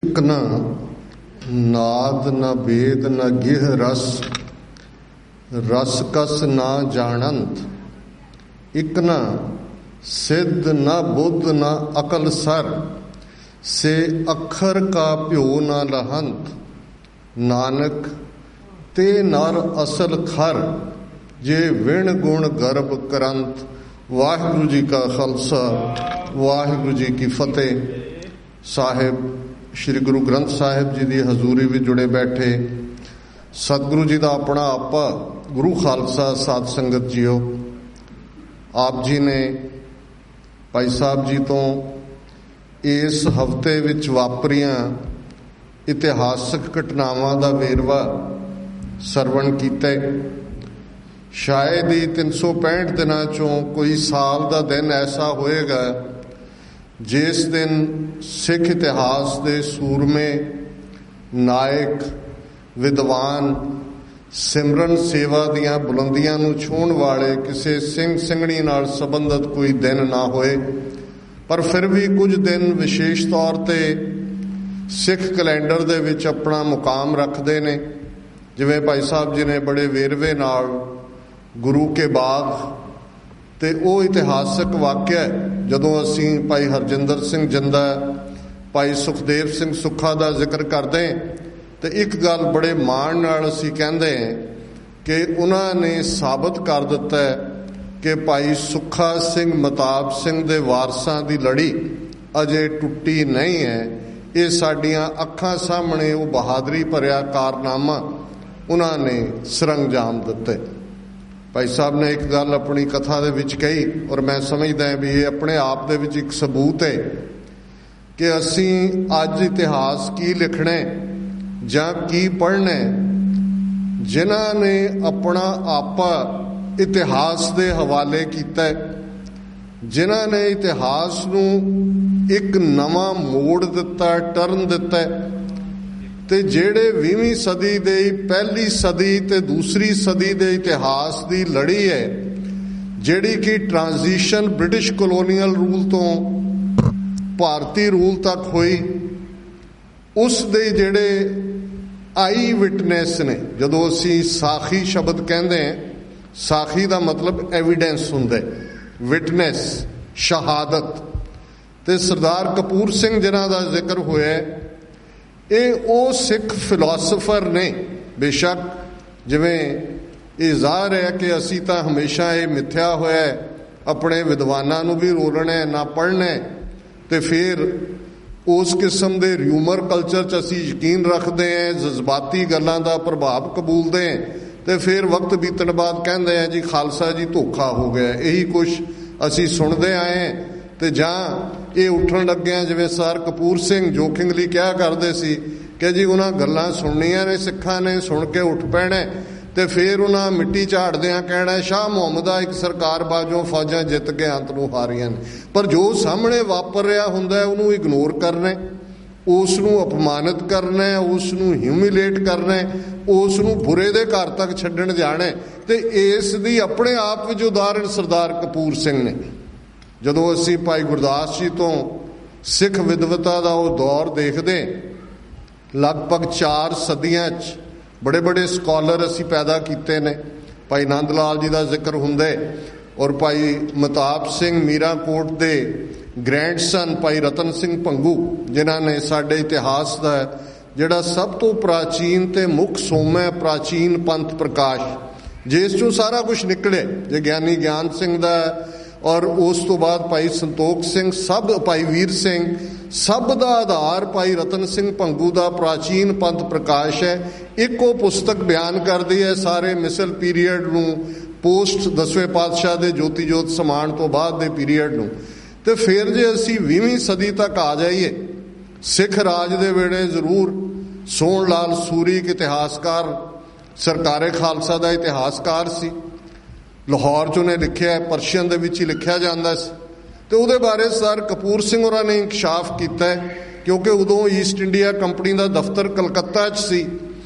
ਇਕ ਨਾ ਨਾਦ ਨਾ ਵੇਦ ਨਾ ਗਿਹ ਰਸ, ਰਸ ਕਸ ਨਾ ਜਾਣੰਤ। ਇਕ ਨਾ ਸਿੱਧ ਨਾ ਬੁੱਧ ਨਾ ਅਕਲ ਸਰ, ਸੇ ਅੱਖਰ ਕਾ ਭਿਓ ਨਾ ਲਹੰਤ। ਨਾਨਕ ਤੇ ਨਰ ਅਸਲ ਖਰ, ਜੇ ਵਿਣ ਗੁਣ ਗਰਬ ਕਰੰਤ। ਵਾਹਿਗੁਰੂ ਜੀ ਕਾ ਖਾਲਸਾ, ਵਾਹਿਗੁਰੂ ਜੀ ਕੀ ਫਤਿਹ। ਸਾਹਿਬ ਸ਼੍ਰੀ ਗੁਰੂ ਗ੍ਰੰਥ ਸਾਹਿਬ ਜੀ ਦੀ ਹਜ਼ੂਰੀ ਵਿੱਚ ਜੁੜੇ ਬੈਠੇ ਸਤਿਗੁਰੂ ਜੀ ਦਾ ਆਪਣਾ ਆਪਾ ਗੁਰੂ ਖਾਲਸਾ ਸਾਧ ਸੰਗਤ ਜੀਓ, ਆਪ ਜੀ ਨੇ ਭਾਈ ਸਾਹਿਬ ਜੀ ਤੋਂ ਇਸ ਹਫ਼ਤੇ ਵਿੱਚ ਵਾਪਰੀਆਂ ਇਤਿਹਾਸਕ ਘਟਨਾਵਾਂ ਦਾ ਵੇਰਵਾ ਸਰਵਣ ਕੀਤਾ। ਸ਼ਾਇਦ ਹੀ 365 ਦਿਨਾਂ 'ਚੋਂ ਕੋਈ ਸਾਲ ਦਾ ਦਿਨ ਐਸਾ ਹੋਏਗਾ ਜਿਸ ਦਿਨ ਸਿੱਖ ਇਤਿਹਾਸ ਦੇ ਸੂਰਮੇ, ਨਾਇਕ, ਵਿਦਵਾਨ, ਸਿਮਰਨ ਸੇਵਾ ਦੀਆਂ ਬੁਲੰਦੀਆਂ ਨੂੰ ਛੂਹਣ ਵਾਲੇ ਕਿਸੇ ਸਿੰਘ ਸਿੰਘਣੀ ਨਾਲ ਸੰਬੰਧਿਤ ਕੋਈ ਦਿਨ ਨਾ ਹੋਏ। ਪਰ ਫਿਰ ਵੀ ਕੁਝ ਦਿਨ ਵਿਸ਼ੇਸ਼ ਤੌਰ 'ਤੇ ਸਿੱਖ ਕੈਲੰਡਰ ਦੇ ਵਿੱਚ ਆਪਣਾ ਮੁਕਾਮ ਰੱਖਦੇ ਨੇ। ਜਿਵੇਂ ਭਾਈ ਸਾਹਿਬ ਜੀ ਨੇ ਬੜੇ ਵੇਰਵੇ ਨਾਲ ਗੁਰੂ ਕੇ ਬਾਗ ਤੇ ਉਹ ਇਤਿਹਾਸਕ ਵਾਕਿਆ ਜਦੋਂ ਅਸੀਂ ਭਾਈ ਹਰਜਿੰਦਰ ਸਿੰਘ ਜਿੰਦਾ, ਭਾਈ ਸੁਖਦੇਵ ਸਿੰਘ ਸੁੱਖਾ ਦਾ ਜ਼ਿਕਰ ਕਰਦੇ ਤੇ ਇੱਕ ਗੱਲ ਬੜੇ ਮਾਣ ਨਾਲ ਅਸੀਂ ਕਹਿੰਦੇ ਕਿ ਉਹਨਾਂ ਨੇ ਸਾਬਤ ਕਰ ਦਿੱਤਾ ਕਿ ਭਾਈ ਸੁੱਖਾ ਸਿੰਘ ਮਤਾਬ ਸਿੰਘ ਦੇ ਵਾਰਸਾਂ ਦੀ ਲੜੀ ਅਜੇ ਟੁੱਟੀ ਨਹੀਂ ਹੈ। ਇਹ ਸਾਡੀਆਂ ਅੱਖਾਂ ਸਾਹਮਣੇ ਉਹ ਬਹਾਦਰੀ ਭਰਿਆ ਕਾਰਨਾਮਾ ਉਹਨਾਂ ਨੇ ਸਰੰਜਾਮ ਦਿੱਤੇ। ਭਾਈ ਸਾਹਿਬ ਨੇ ਇੱਕ ਗੱਲ ਆਪਣੀ ਕਥਾ ਦੇ ਵਿੱਚ ਕਹੀ ਔਰ ਮੈਂ ਸਮਝਦਾ ਵੀ ਇਹ ਆਪਣੇ ਆਪ ਦੇ ਵਿੱਚ ਇੱਕ ਸਬੂਤ ਹੈ ਕਿ ਅਸੀਂ ਅੱਜ ਇਤਿਹਾਸ ਕੀ ਲਿਖਣਾ ਜਾਂ ਕੀ ਪੜ੍ਹਨਾ। ਜਿਨ੍ਹਾਂ ਨੇ ਆਪਣਾ ਆਪਾ ਇਤਿਹਾਸ ਦੇ ਹਵਾਲੇ ਕੀਤਾ, ਜਿਨ੍ਹਾਂ ਨੇ ਇਤਿਹਾਸ ਨੂੰ ਇੱਕ ਨਵਾਂ ਮੋੜ ਦਿੱਤਾ, ਟਰਨ ਦਿੱਤਾ, ਤੇ ਜਿਹੜੇ 20ਵੀਂ ਸਦੀ ਦੇ ਪਹਿਲੀ ਸਦੀ ਤੇ ਦੂਸਰੀ ਸਦੀ ਦੇ ਇਤਿਹਾਸ ਦੀ ਲੜੀ ਹੈ, ਜਿਹੜੀ ਕਿ ਟ੍ਰਾਂਜੀਸ਼ਨ ਬ੍ਰਿਟਿਸ਼ ਕਲੋਨੀਅਲ ਰੂਲ ਤੋਂ ਭਾਰਤੀ ਰੂਲ ਤੱਕ ਹੋਈ, ਉਸ ਦੇ ਜਿਹੜੇ ਆਈ ਵਿਟਨੈਸ ਨੇ। ਜਦੋਂ ਅਸੀਂ ਸਾਖੀ ਸ਼ਬਦ ਕਹਿੰਦੇ ਹਾਂ, ਸਾਖੀ ਦਾ ਮਤਲਬ ਐਵੀਡੈਂਸ ਹੁੰਦਾ, ਵਿਟਨੈਸ ਸ਼ਹਾਦਤ। ਤੇ ਸਰਦਾਰ ਕਪੂਰ ਸਿੰਘ ਜਿਨ੍ਹਾਂ ਦਾ ਜ਼ਿਕਰ ਹੋਇਆ, ਇਹ ਉਹ ਸਿੱਖ ਫਿਲਾਸਫਰ ਨੇ। ਬੇਸ਼ੱਕ ਜਿਵੇਂ ਇਹ ਜ਼ਾਹਰ ਹੈ ਕਿ ਅਸੀਂ ਤਾਂ ਹਮੇਸ਼ਾ ਇਹ ਮਿੱਥਿਆ ਹੋਇਆ ਆਪਣੇ ਵਿਦਵਾਨਾਂ ਨੂੰ ਵੀ ਰੋਲਣਾ ਨਾ ਪੜ੍ਹਨਾ, ਤੇ ਫਿਰ ਉਸ ਕਿਸਮ ਦੇ ਰਿਊਮਰ ਕਲਚਰ 'ਚ ਅਸੀਂ ਯਕੀਨ ਰੱਖਦੇ ਹਾਂ, ਜਜ਼ਬਾਤੀ ਗੱਲਾਂ ਦਾ ਪ੍ਰਭਾਵ ਕਬੂਲਦੇ ਹਾਂ, ਤੇ ਫਿਰ ਵਕਤ ਬੀਤਣ ਬਾਅਦ ਕਹਿੰਦੇ ਹਾਂ ਜੀ ਖਾਲਸਾ ਜੀ ਧੋਖਾ ਹੋ ਗਿਆ। ਇਹੀ ਕੁਛ ਅਸੀਂ ਸੁਣਦੇ ਆਏ। ਤੇ ਜਾਂ ਇਹ ਉੱਠਣ ਲੱਗਿਆ ਜਿਵੇਂ ਸਰ ਕਪੂਰ ਸਿੰਘ ਜੋਕਿੰਗਲੀ ਕਿਹਾ ਕਰਦੇ ਸੀ ਕਿ ਜੀ ਉਹਨਾਂ ਗੱਲਾਂ ਸੁਣਨੀਆਂ ਨੇ, ਸਿੱਖਾਂ ਨੇ ਸੁਣ ਕੇ ਉੱਠ ਪੈਣਾ, ਤੇ ਫਿਰ ਉਹਨਾਂ ਮਿੱਟੀ ਝਾੜਦਿਆਂ ਕਹਿਣਾ ਸ਼ਾਹ ਮੁਹੰਮਦਾ ਇੱਕ ਸਰਕਾਰ ਬਾਜੋਂ ਫੌਜਾਂ ਜਿੱਤ ਕੇ ਅੰਤ ਨੂੰ ਹਾਰੀਆਂ ਨੇ। ਪਰ ਜੋ ਸਾਹਮਣੇ ਵਾਪਰ ਰਿਹਾ ਹੁੰਦਾ ਉਹਨੂੰ ਇਗਨੋਰ ਕਰਨਾ, ਉਸ ਨੂੰ ਅਪਮਾਨਿਤ ਕਰਨਾ, ਉਸ ਨੂੰ ਹਿਊਮਿਲੇਟ ਕਰਨਾ, ਉਸ ਨੂੰ ਬੁਰੇ ਦੇ ਘਰ ਤੱਕ ਛੱਡਣ ਜਾਣਾ। ਤੇ ਇਸ ਦੀ ਆਪਣੇ ਆਪ ਵਿੱਚ ਉਦਾਹਰਣ ਸਰਦਾਰ ਕਪੂਰ ਸਿੰਘ ਨੇ। ਜਦੋਂ ਅਸੀਂ ਭਾਈ ਗੁਰਦਾਸ ਜੀ ਤੋਂ ਸਿੱਖ ਵਿਦਵਤਾ ਦਾ ਉਹ ਦੌਰ ਦੇਖਦੇ, ਲਗਭਗ 4 ਸਦੀਆਂ 'ਚ ਬੜੇ ਬੜੇ ਸਕਾਲਰ ਅਸੀਂ ਪੈਦਾ ਕੀਤੇ ਨੇ। ਭਾਈ ਨੰਦ ਲਾਲ ਜੀ ਦਾ ਜ਼ਿਕਰ ਹੁੰਦਾ, ਔਰ ਭਾਈ ਮਤਾਬ ਸਿੰਘ ਮੀਰਾਂਕੋਟ ਦੇ ਗ੍ਰੈਂਡਸਨ ਭਾਈ ਰਤਨ ਸਿੰਘ ਭੰਗੂ, ਜਿਨ੍ਹਾਂ ਨੇ ਸਾਡੇ ਇਤਿਹਾਸ ਦਾ ਜਿਹੜਾ ਸਭ ਤੋਂ ਪ੍ਰਾਚੀਨ ਤੇ ਮੁੱਖ ਸੋਮ ਹੈ ਪ੍ਰਾਚੀਨ ਪੰਥ ਪ੍ਰਕਾਸ਼, ਜਿਸ 'ਚੋਂ ਸਾਰਾ ਕੁਝ ਨਿਕਲੇ। ਜੇ ਗਿਆਨੀ ਗਿਆਨ ਸਿੰਘ ਦਾ, ਔਰ ਉਸ ਤੋਂ ਬਾਅਦ ਭਾਈ ਸੰਤੋਖ ਸਿੰਘ, ਸਭ ਭਾਈ ਵੀਰ ਸਿੰਘ, ਸਭ ਦਾ ਆਧਾਰ ਭਾਈ ਰਤਨ ਸਿੰਘ ਭੰਗੂ ਦਾ ਪ੍ਰਾਚੀਨ ਪੰਥ ਪ੍ਰਕਾਸ਼ ਹੈ। ਇੱਕੋ ਪੁਸਤਕ ਬਿਆਨ ਕਰਦੀ ਹੈ ਸਾਰੇ ਮਿਸਲ ਪੀਰੀਅਡ ਨੂੰ, ਪੋਸਟ 10ਵੇਂ ਪਾਤਸ਼ਾਹ ਦੇ ਜੋਤੀ ਜੋਤ ਸਮਾਨ ਤੋਂ ਬਾਅਦ ਦੇ ਪੀਰੀਅਡ ਨੂੰ। ਤੇ ਫਿਰ ਜੇ ਅਸੀਂ 20ਵੀਂ ਸਦੀ ਤੱਕ ਆ ਜਾਈਏ, ਸਿੱਖ ਰਾਜ ਦੇ ਵੇਲੇ ਜ਼ਰੂਰ ਸੋਹਣ ਲਾਲ ਸੂਰੀ ਇੱਕ ਇਤਿਹਾਸਕਾਰ, ਸਰਕਾਰੇ ਖਾਲਸਾ ਦਾ ਇਤਿਹਾਸਕਾਰ ਸੀ। ਲਾਹੌਰ 'ਚ ਉਹਨੇ ਲਿਖਿਆ, ਪਰਸ਼ੀਅਨ ਦੇ ਵਿੱਚ ਹੀ ਲਿਖਿਆ ਜਾਂਦਾ ਸੀ। ਤੇ ਉਹਦੇ ਬਾਰੇ ਸਰ ਕਪੂਰ ਸਿੰਘ ਹੋਰਾਂ ਨੇ ਇੰਕਸ਼ਾਫ ਕੀਤਾ, ਕਿਉਂਕਿ ਉਦੋਂ ਈਸਟ ਇੰਡੀਆ ਕੰਪਨੀ ਦਾ ਦਫ਼ਤਰ ਕਲਕੱਤਾ 'ਚ ਸੀ,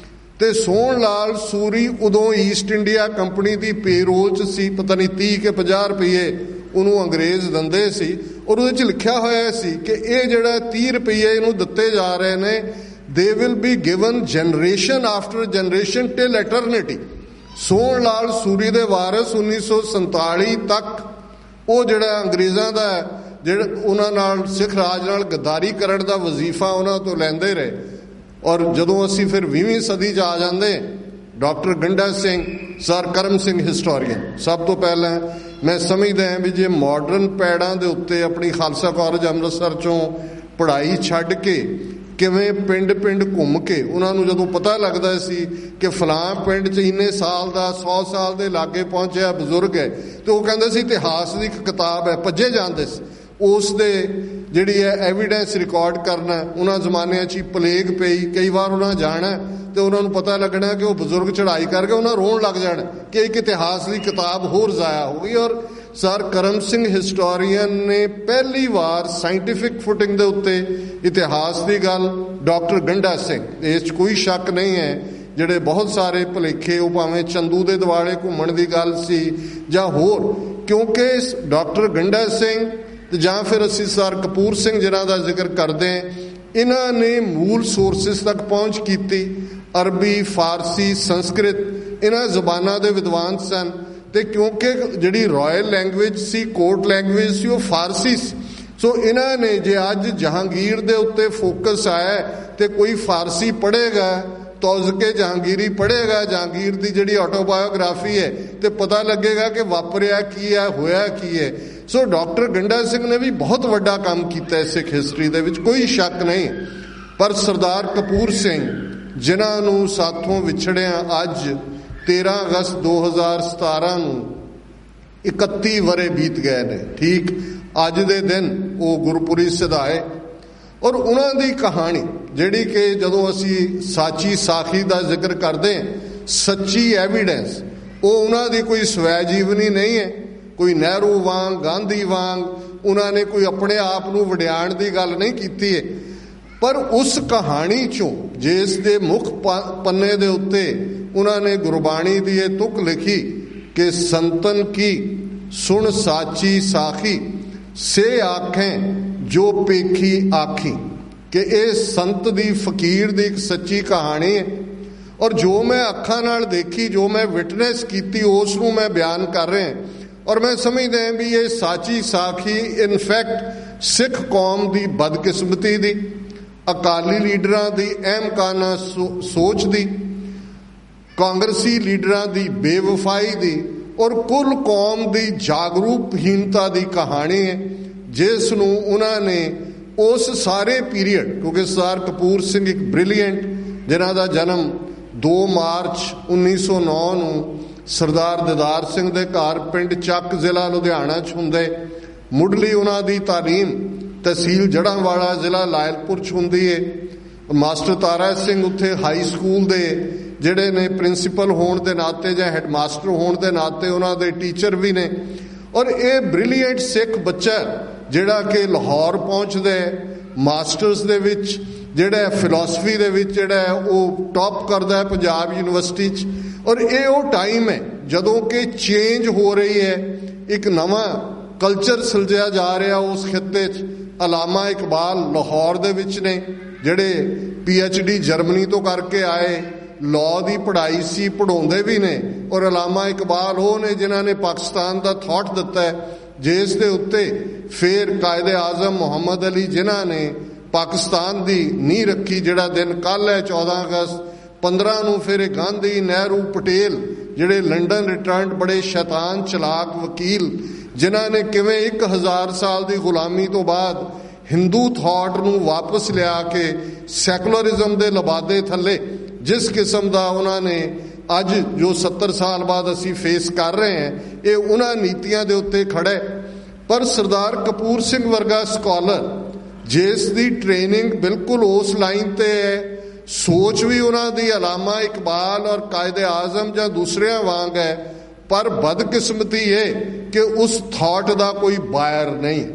ਤੇ ਸੋਹਣ ਲਾਲ ਸੂਰੀ ਉਦੋਂ ਈਸਟ ਇੰਡੀਆ ਕੰਪਨੀ ਦੀ ਪੇਰੋਲ 'ਚ ਸੀ। ਪਤਾ ਨਹੀਂ 30 ਕਿ 50 ਰੁਪਏ ਉਹਨੂੰ ਅੰਗਰੇਜ਼ ਦਿੰਦੇ ਸੀ, ਔਰ ਉਹਦੇ 'ਚ ਲਿਖਿਆ ਹੋਇਆ ਸੀ ਕਿ ਇਹ ਜਿਹੜਾ 30 ਰੁਪਈਏ ਇਹਨੂੰ ਦਿੱਤੇ ਜਾ ਰਹੇ ਨੇ, they will be given generation after generation till eternity. Sohan Lal Suri ਦੇ ਵਾਰਿਸ 1947 ਤੱਕ ਉਹ ਜਿਹੜਾ ਅੰਗਰੇਜ਼ਾਂ ਦਾ ਜਿਹੜਾ ਉਹਨਾਂ ਨਾਲ ਸਿੱਖ ਰਾਜ ਨਾਲ ਗੱਦਾਰੀ ਕਰਨ ਦਾ ਵਜ਼ੀਫਾ ਉਹਨਾਂ ਤੋਂ ਲੈਂਦੇ ਰਹੇ। ਔਰ ਜਦੋਂ ਅਸੀਂ ਫਿਰ 20ਵੀਂ ਸਦੀ 'ਚ ਆ ਜਾਂਦੇ, doctor Ganda Singh, sir Karam Singh historian, ਸਭ ਤੋਂ ਪਹਿਲਾਂ ਮੈਂ ਸਮਝਦਾ ਹਾਂ ਵੀ ਜੇ ਮਾਡਰਨ ਪੈੜਾਂ ਦੇ ਉੱਤੇ ਆਪਣੀ ਖਾਲਸਾ ਕਾਲਜ ਅੰਮ੍ਰਿਤਸਰ 'ਚੋਂ ਪੜ੍ਹਾਈ ਛੱਡ ਕੇ ਕਿਵੇਂ ਪਿੰਡ ਘੁੰਮ ਕੇ ਉਹਨਾਂ ਨੂੰ ਜਦੋਂ ਪਤਾ ਲੱਗਦਾ ਸੀ ਕਿ ਫਲਾਂ ਪਿੰਡ 'ਚ ਇੰਨੇ ਸਾਲ ਦਾ 100 ਸਾਲ ਦੇ ਲਾਗੇ ਪਹੁੰਚਿਆ ਬਜ਼ੁਰਗ ਹੈ, ਤੇ ਉਹ ਕਹਿੰਦੇ ਸੀ ਇਤਿਹਾਸ ਦੀ ਇੱਕ ਕਿਤਾਬ ਹੈ, ਭੱਜੇ ਜਾਂਦੇ ਸੀ ਉਸ ਦੇ ਜਿਹੜੀ ਹੈ ਐਵੀਡੈਂਸ ਰਿਕਾਰਡ ਕਰਨਾ। ਉਹਨਾਂ ਜ਼ਮਾਨਿਆਂ 'ਚ ਹੀ ਪਲੇਗ ਪਈ, ਕਈ ਵਾਰ ਉਹਨਾਂ ਜਾਣਾ ਤੇ ਉਹਨਾਂ ਨੂੰ ਪਤਾ ਲੱਗਣਾ ਕਿ ਉਹ ਬਜ਼ੁਰਗ ਚੜ੍ਹਾਈ ਕਰਕੇ ਉਹਨਾਂ ਰੋਣ ਲੱਗ ਜਾਣਾ ਕਿ ਇੱਕ ਇਤਿਹਾਸ ਦੀ ਕਿਤਾਬ ਹੋਰ ਜ਼ਾਇਆ ਹੋ ਗਈ। ਔਰ ਸਰ ਕਰਮ ਸਿੰਘ ਹਿਸਟੋਰੀਅਨ ਨੇ ਪਹਿਲੀ ਵਾਰ ਸਾਇੰਟੀਫਿਕ ਫੁਟਿੰਗ ਦੇ ਉੱਤੇ ਇਤਿਹਾਸ ਦੀ ਗੱਲ, ਡਾਕਟਰ ਗੰਡਾ ਸਿੰਘ, ਇਸ 'ਚ ਕੋਈ ਸ਼ੱਕ ਨਹੀਂ ਹੈ। ਜਿਹੜੇ ਬਹੁਤ ਸਾਰੇ ਭੁਲੇਖੇ, ਉਹ ਭਾਵੇਂ ਚੰਦੂ ਦੇ ਦੁਆਲੇ ਘੁੰਮਣ ਦੀ ਗੱਲ ਸੀ ਜਾਂ ਹੋਰ, ਕਿਉਂਕਿ ਡਾਕਟਰ ਗੰਡਾ ਸਿੰਘ ਜਾਂ ਫਿਰ ਅਸੀਂ ਸਰ ਕਪੂਰ ਸਿੰਘ ਜਿਨ੍ਹਾਂ ਦਾ ਜ਼ਿਕਰ ਕਰਦੇ ਹਾਂ, ਇਹਨਾਂ ਨੇ ਮੂਲ ਸੋਰਸਿਸ ਤੱਕ ਪਹੁੰਚ ਕੀਤੀ। ਅਰਬੀ, ਫਾਰਸੀ, ਸੰਸਕ੍ਰਿਤ, ਇਹਨਾਂ ਜ਼ਬਾਨਾਂ ਦੇ ਵਿਦਵਾਨ ਸਨ। ਤੇ ਕਿਉਂਕਿ ਜਿਹੜੀ ਰਾਇਲ ਲੈਂਗੁਏਜ ਸੀ, ਕੋਰਟ ਲੈਂਗੁਏਜ ਸੀ, ਉਹ ਫਾਰਸੀ ਸੀ। ਸੋ ਇਹਨਾਂ ਨੇ ਜੇ ਅੱਜ ਜਹਾਂਗੀਰ ਦੇ ਉੱਤੇ ਫੋਕਸ ਆਇਆ ਤੇ ਕੋਈ ਫਾਰਸੀ ਪੜ੍ਹੇਗਾ, ਤੌਜ਼ਕੇ ਜਹਾਂਗੀਰੀ ਪੜ੍ਹੇਗਾ, ਜਹਾਂਗੀਰ ਦੀ ਜਿਹੜੀ ਆਟੋਬਾਇਓਗ੍ਰਾਫੀ ਹੈ, ਤੇ ਪਤਾ ਲੱਗੇਗਾ ਕਿ ਵਾਪਰਿਆ ਕੀ ਹੈ, ਹੋਇਆ ਕੀ ਹੈ। ਸੋ ਡਾਕਟਰ ਗੰਡਾ ਸਿੰਘ ਨੇ ਵੀ ਬਹੁਤ ਵੱਡਾ ਕੰਮ ਕੀਤਾ ਸਿੱਖ ਹਿਸਟਰੀ ਦੇ ਵਿੱਚ, ਕੋਈ ਸ਼ੱਕ ਨਹੀਂ। ਪਰ ਸਰਦਾਰ ਕਪੂਰ ਸਿੰਘ, ਜਿਨ੍ਹਾਂ ਨੂੰ ਸਾਥੋਂ ਵਿਛੜਿਆਂ ਅੱਜ 13 ਅਗਸਤ 2017 ਨੂੰ 31 ਵਰ੍ਹੇ ਬੀਤ ਗਏ ਨੇ। ਠੀਕ ਅੱਜ ਦੇ ਦਿਨ ਉਹ ਗੁਰਪੁਰੀ ਸਿਧਾਏ, ਔਰ ਉਹਨਾਂ ਦੀ ਕਹਾਣੀ ਜਿਹੜੀ ਕਿ ਜਦੋਂ ਅਸੀਂ ਸਾਚੀ ਸਾਖੀ ਦਾ ਜ਼ਿਕਰ ਕਰਦੇ ਹਾਂ, ਸੱਚੀ ਐਵੀਡੈਂਸ, ਉਹ ਉਹਨਾਂ ਦੀ ਕੋਈ ਸਵੈ ਜੀਵਨੀ ਨਹੀਂ ਹੈ। ਕੋਈ ਨਹਿਰੂ ਵਾਂਗ, ਗਾਂਧੀ ਵਾਂਗ ਉਹਨਾਂ ਨੇ ਕੋਈ ਆਪਣੇ ਆਪ ਨੂੰ ਵਡਿਆਣ ਦੀ ਗੱਲ ਨਹੀਂ ਕੀਤੀ ਹੈ। ਪਰ ਉਸ ਕਹਾਣੀ 'ਚੋਂ ਜਿਸ ਦੇ ਮੁੱਖ ਪੰਨੇ ਦੇ ਉੱਤੇ ਉਹਨਾਂ ਨੇ ਗੁਰਬਾਣੀ ਦੀ ਇਹ ਤੁਕ ਲਿਖੀ ਕਿ ਸੰਤਨ ਕੀ ਸੁਣ ਸਾਚੀ ਸਾਖੀ ਸੇ ਆਖੈਂ ਜੋ ਪੇਖੀ ਆਖੀ, ਕਿ ਇਹ ਸੰਤ ਦੀ, ਫਕੀਰ ਦੀ ਇੱਕ ਸੱਚੀ ਕਹਾਣੀ ਹੈ। ਔਰ ਜੋ ਮੈਂ ਅੱਖਾਂ ਨਾਲ ਦੇਖੀ, ਜੋ ਮੈਂ ਵਿਟਨੈਸ ਕੀਤੀ, ਉਸ ਨੂੰ ਮੈਂ ਬਿਆਨ ਕਰ ਰਿਹਾ। ਔਰ ਮੈਂ ਸਮਝਦਾ ਹਾਂ ਵੀ ਇਹ ਸਾਚੀ ਸਾਖੀ ਇਨਫੈਕਟ ਸਿੱਖ ਕੌਮ ਦੀ ਬਦਕਿਸਮਤੀ ਦੀ, ਅਕਾਲੀ ਲੀਡਰਾਂ ਦੀ ਅਹਿਮਕਾਨਾ ਸੋਚ ਦੀ, ਕਾਂਗਰਸੀ ਲੀਡਰਾਂ ਦੀ ਬੇਵਫਾਈ ਦੀ, ਔਰ ਕੁੱਲ ਕੌਮ ਦੀ ਜਾਗਰੂਕਹੀਨਤਾ ਦੀ ਕਹਾਣੀ ਹੈ, ਜਿਸ ਨੂੰ ਉਹਨਾਂ ਨੇ ਉਸ ਸਾਰੇ ਪੀਰੀਅਡ, ਕਿਉਂਕਿ ਸਰਦਾਰ ਕਪੂਰ ਸਿੰਘ ਇੱਕ ਬ੍ਰਿਲੀਅੰਟ, ਜਿਨ੍ਹਾਂ ਦਾ ਜਨਮ 2 ਮਾਰਚ 1909 ਨੂੰ ਸਰਦਾਰ ਦਿਦਾਰ ਸਿੰਘ ਦੇ ਘਰ ਪਿੰਡ ਚੱਕ, ਜ਼ਿਲ੍ਹਾ ਲੁਧਿਆਣਾ 'ਚ ਹੁੰਦੇ। ਮੁੱਢਲੀ ਉਹਨਾਂ ਦੀ ਤਾਲੀਮ ਤਹਿਸੀਲ ਜੜ੍ਹਾਂਵਾਲਾ, ਜ਼ਿਲ੍ਹਾ ਲਾਇਲਪੁਰ 'ਚ ਹੁੰਦੀ ਹੈ। ਮਾਸਟਰ ਤਾਰਾ ਸਿੰਘ ਉੱਥੇ ਹਾਈ ਸਕੂਲ ਦੇ ਜਿਹੜੇ ਨੇ ਪ੍ਰਿੰਸੀਪਲ ਹੋਣ ਦੇ ਨਾਤੇ ਜਾਂ ਹੈਡਮਾਸਟਰ ਹੋਣ ਦੇ ਨਾਤੇ ਉਹਨਾਂ ਦੇ ਟੀਚਰ ਵੀ ਨੇ। ਔਰ ਇਹ ਬ੍ਰਿਲੀਅੰਟ ਸਿੱਖ ਬੱਚਾ ਜਿਹੜਾ ਕਿ ਲਾਹੌਰ ਪਹੁੰਚਦਾ, ਮਾਸਟਰਸ ਦੇ ਵਿੱਚ ਜਿਹੜਾ ਫਿਲਾਸਫੀ ਦੇ ਵਿੱਚ ਜਿਹੜਾ ਉਹ ਟੌਪ ਕਰਦਾ ਹੈ ਪੰਜਾਬ ਯੂਨੀਵਰਸਿਟੀ 'ਚ। ਔਰ ਇਹ ਉਹ ਟਾਈਮ ਹੈ ਜਦੋਂ ਕਿ ਚੇਂਜ ਹੋ ਰਹੀ ਹੈ, ਇੱਕ ਨਵਾਂ ਕਲਚਰ ਸਿਰਜਿਆ ਜਾ ਰਿਹਾ ਉਸ ਖਿੱਤੇ 'ਚ। ਅਲਾਮਾ ਇਕਬਾਲ ਲਾਹੌਰ ਦੇ ਵਿੱਚ ਨੇ, ਜਿਹੜੇ PhD ਜਰਮਨੀ ਤੋਂ ਕਰਕੇ ਆਏ, ਲਾਅ ਦੀ ਪੜ੍ਹਾਈ ਸੀ, ਪੜ੍ਹਾਉਂਦੇ ਵੀ ਨੇ। ਔਰ ਅਲਾਮਾ ਇਕਬਾਲ ਉਹ ਨੇ ਜਿਨ੍ਹਾਂ ਨੇ ਪਾਕਿਸਤਾਨ ਦਾ ਥਾਟ ਦਿੱਤਾ ਹੈ, ਜਿਸ ਦੇ ਉੱਤੇ ਫਿਰ ਕਾਇਦੇ ਆਜ਼ਮ ਮੁਹੰਮਦ ਅਲੀ ਜਿਨ੍ਹਾਂ ਨੇ ਪਾਕਿਸਤਾਨ ਦੀ ਨੀਂਹ ਰੱਖੀ, ਜਿਹੜਾ ਦਿਨ ਕੱਲ੍ਹ ਹੈ 14 ਅਗਸਤ। 15 ਨੂੰ ਫਿਰ ਗਾਂਧੀ, ਨਹਿਰੂ, ਪਟੇਲ ਜਿਹੜੇ ਲੰਡਨ ਰਿਟਰਨਡ, ਬੜੇ ਸ਼ੈਤਾਨ ਚਲਾਕ ਵਕੀਲ, ਜਿਨ੍ਹਾਂ ਨੇ ਕਿਵੇਂ 1000 ਸਾਲ ਦੀ ਗੁਲਾਮੀ ਤੋਂ ਬਾਅਦ ਹਿੰਦੂ ਥਾਟ ਨੂੰ ਵਾਪਸ ਲਿਆ ਕੇ ਸੈਕੂਲਰਿਜ਼ਮ ਦੇ ਲਬਾਦੇ ਥੱਲੇ ਜਿਸ ਕਿਸਮ ਦਾ ਉਹਨਾਂ ਨੇ ਅੱਜ ਜੋ 70 ਸਾਲ ਬਾਅਦ ਅਸੀਂ ਫੇਸ ਕਰ ਰਹੇ ਹਾਂ, ਇਹ ਉਹਨਾਂ ਨੀਤੀਆਂ ਦੇ ਉੱਤੇ ਖੜਾ। ਪਰ ਸਰਦਾਰ ਕਪੂਰ ਸਿੰਘ ਵਰਗਾ ਸਕਾਲਰ ਜਿਸ ਦੀ ਟ੍ਰੇਨਿੰਗ ਬਿਲਕੁਲ ਉਸ ਲਾਈਨ ਤੇ ਹੈ, ਸੋਚ ਵੀ ਉਹਨਾਂ ਦੀ ਅਲਾਮਾ ਇਕਬਾਲ ਔਰ ਕਾਇਦੇ ਆਜ਼ਮ ਜਾਂ ਦੂਸਰਿਆਂ ਵਾਂਗ ਹੈ, ਪਰ ਬਦਕਿਸਮਤੀ ਇਹ ਕਿ ਉਸ ਥਾਟ ਦਾ ਕੋਈ ਬਾਇਰ ਨਹੀਂ।